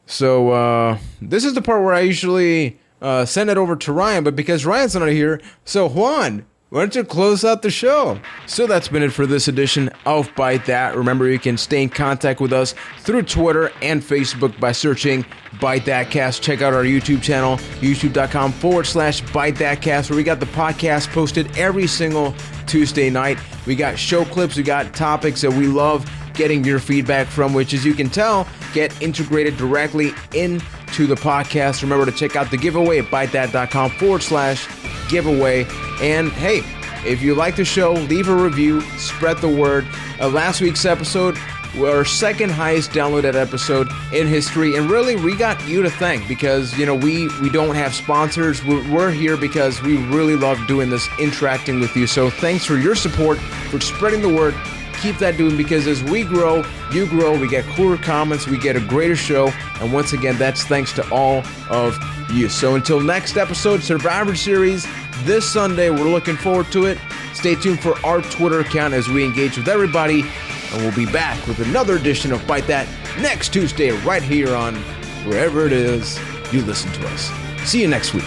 So this is the part where I usually send it over to Ryan, but because Ryan's not here, so Juan, why don't you close out the show? So that's been it for this edition of Byte That. Remember, you can stay in contact with us through Twitter and Facebook by searching Byte That Cast. Check out our YouTube channel, youtube.com/Byte That Cast, where we got the podcast posted every single Tuesday night. We got show clips, we got topics that we love getting your feedback from, which, as you can tell, get integrated directly into the podcast. Remember to check out the giveaway at bytethat.com/giveaway. And hey, if you like the show, leave a review, spread the word. Last week's episode, our second highest downloaded episode in history, and really we got you to thank, because we don't have sponsors. We're here because we really love doing this, interacting with you. So thanks for your support, for spreading the word. Keep that doing, because as we grow, you grow, we get cooler comments, we get a greater show, and once again, that's thanks to all of you. So until next episode, Survivor Series this Sunday, we're looking forward to it. Stay tuned for our Twitter account as we engage with everybody, and we'll be back with another edition of Byte That next Tuesday right here on wherever it is you listen to us. See you next week.